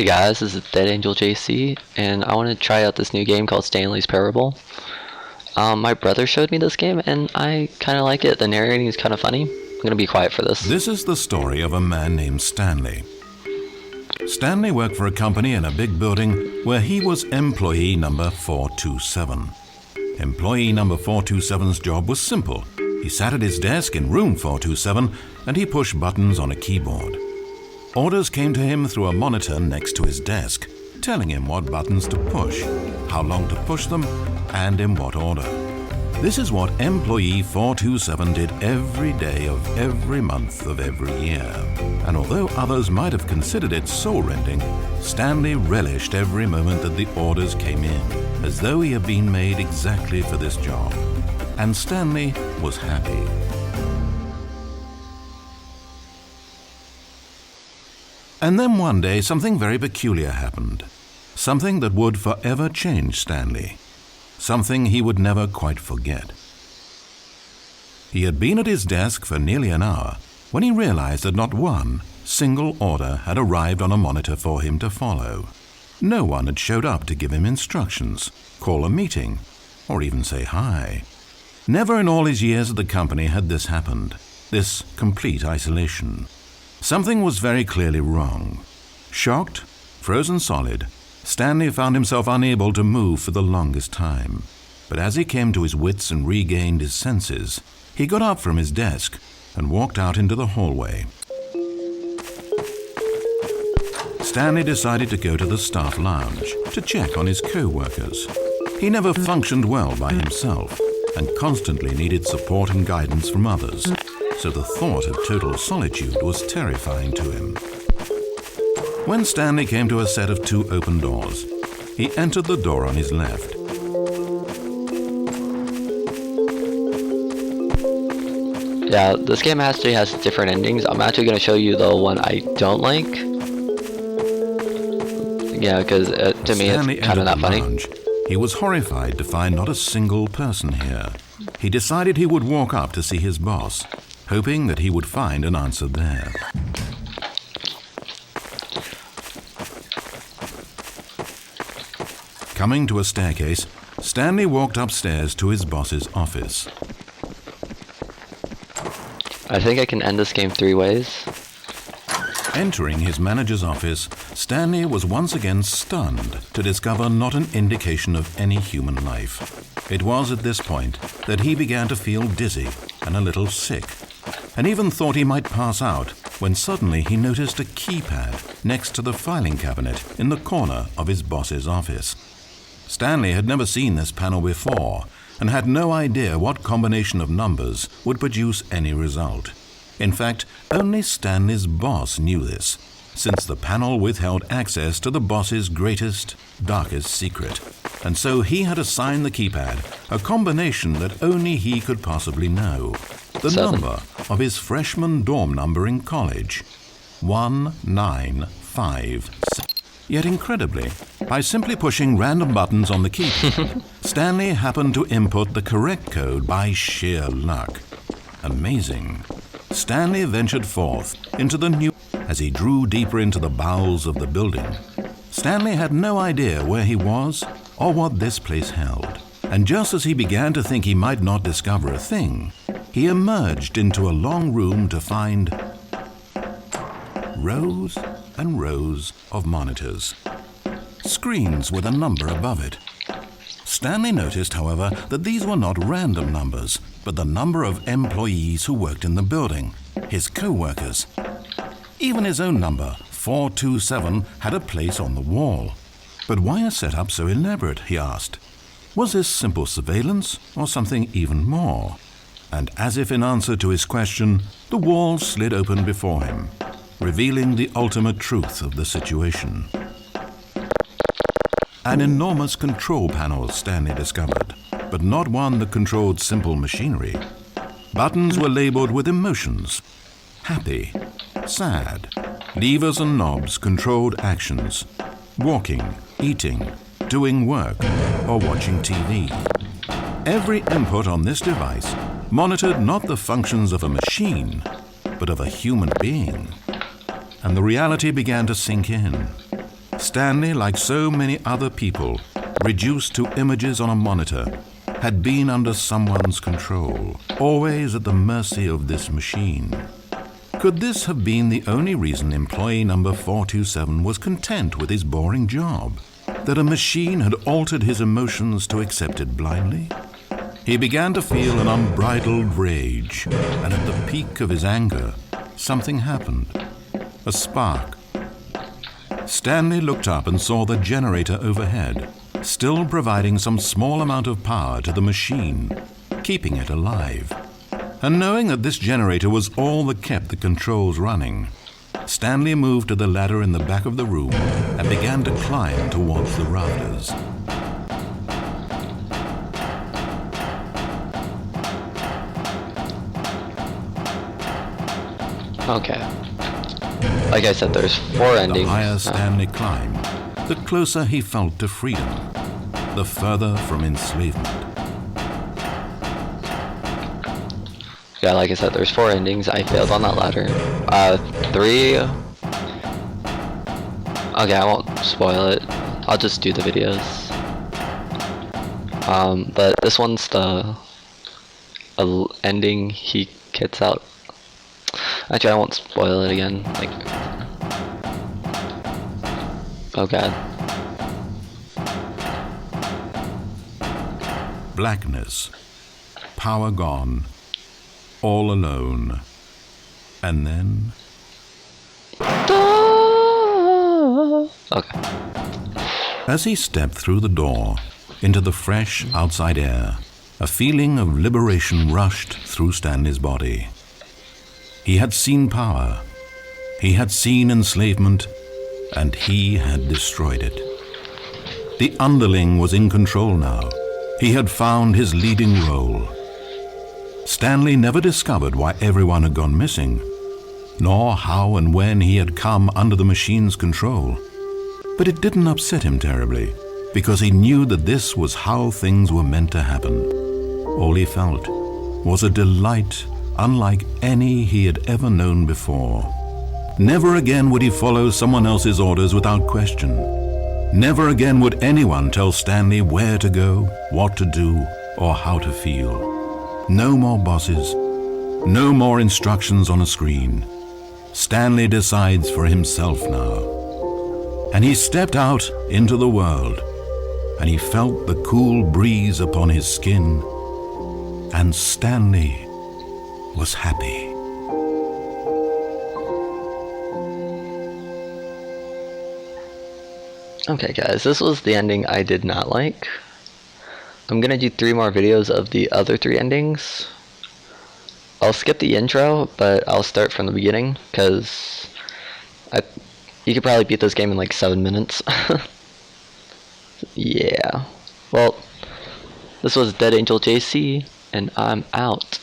Hey guys, this is Dead Angel JC, and I want to try out this new game called Stanley's Parable. My brother showed me this game, and I kind of like it. The narrating is kind of funny. I'm going to be quiet for this. This is the story of a man named Stanley. Stanley worked for a company in a big building where he was employee number 427. Employee number 427's job was simple. He sat at his desk in room 427 and he pushed buttons on a keyboard. Orders came to him through a monitor next to his desk, telling him what buttons to push, how long to push them, and in what order. This is what employee 427 did every day of every month of every year. And although others might have considered it soul-rending, Stanley relished every moment that the orders came in, as though he had been made exactly for this job. And Stanley was happy. And then one day something very peculiar happened. Something that would forever change Stanley. Something he would never quite forget. He had been at his desk for nearly an hour when he realized that not one single order had arrived on a monitor for him to follow. No one had showed up to give him instructions, call a meeting, or even say hi. Never in all his years at the company had this happened, this complete isolation. Something was very clearly wrong. Shocked, frozen solid, Stanley found himself unable to move for the longest time. But as he came to his wits and regained his senses, he got up from his desk and walked out into the hallway. Stanley decided to go to the staff lounge to check on his co-workers. He never functioned well by himself and constantly needed support and guidance from others, so the thought of total solitude was terrifying to him. When Stanley came to a set of two open doors, he entered the door on his left. Yeah, this game actually has different endings. I'm actually going to show you the one I don't like. Yeah, because to me it's kind of not funny. Lounge. He was horrified to find not a single person here. He decided he would walk up to see his boss, hoping that he would find an answer there. Coming to a staircase, Stanley walked upstairs to his boss's office. I think I can end this game 3 ways. Entering his manager's office, Stanley was once again stunned to discover not an indication of any human life. It was at this point that he began to feel dizzy and a little sick, and even thought he might pass out when suddenly he noticed a keypad next to the filing cabinet in the corner of his boss's office. Stanley had never seen this panel before and had no idea what combination of numbers would produce any result. In fact, only Stanley's boss knew this, since the panel withheld access to the boss's greatest, darkest secret. And so he had assigned the keypad a combination that only he could possibly know. The 7. number of his freshman dorm number in college. 1957. Yet incredibly, by simply pushing random buttons on the keypad, Stanley happened to input the correct code by sheer luck. Amazing. Stanley ventured forth into the new as he drew deeper into the bowels of the building. Stanley had no idea where he was or what this place held. And just as he began to think he might not discover a thing, he emerged into a long room to find rows and rows of monitors. Screens with a number above it. Stanley noticed, however, that these were not random numbers, but the number of employees who worked in the building, his co-workers. Even his own number, 427, had a place on the wall. But why a setup so elaborate, he asked. Was this simple surveillance or something even more? And as if in answer to his question, the wall slid open before him, revealing the ultimate truth of the situation. An enormous control panel, Stanley discovered, but not one that controlled simple machinery. Buttons were labeled with emotions. Happy, sad. Levers and knobs controlled actions. Walking, eating, doing work, or watching TV. Every input on this device monitored not the functions of a machine, but of a human being. And the reality began to sink in. Stanley, like so many other people, reduced to images on a monitor, had been under someone's control, always at the mercy of this machine. Could this have been the only reason employee number 427 was content with his boring job? That a machine had altered his emotions to accept it blindly? He began to feel an unbridled rage, and at the peak of his anger, something happened. A spark. Stanley looked up and saw the generator overhead, still providing some small amount of power to the machine, keeping it alive. And knowing that this generator was all that kept the controls running, Stanley moved to the ladder in the back of the room and began to climb towards the rafters. Okay. Like I said, there's 4 endings. The higher Stanley climbed, the closer he felt to freedom, the further from enslavement. Yeah, like I said, there's 4 endings. I failed on that ladder. 3... Okay, I won't spoil it. I'll just do the videos. But this one's the ending he gets out. Actually, I won't spoil it again. Like, oh god. Blackness, power gone, all alone, and then... Okay. As he stepped through the door into the fresh outside air, a feeling of liberation rushed through Stanley's body. He had seen power, he had seen enslavement, and he had destroyed it. The underling was in control now. He had found his leading role. Stanley never discovered why everyone had gone missing, nor how and when he had come under the machine's control. But it didn't upset him terribly, because he knew that this was how things were meant to happen. All he felt was a delight unlike any he had ever known before. Never again would he follow someone else's orders without question. Never again would anyone tell Stanley where to go, what to do, or how to feel. No more bosses, no more instructions on a screen. Stanley decides for himself now. And he stepped out into the world, and he felt the cool breeze upon his skin, and Stanley was happy. Okay guys, this was the ending I did not like. I'm gonna do 3 more videos of the other 3 endings. I'll skip the intro, but I'll start from the beginning, because you could probably beat this game in like 7 minutes. Yeah. Well, this was Dead Angel JC, and I'm out.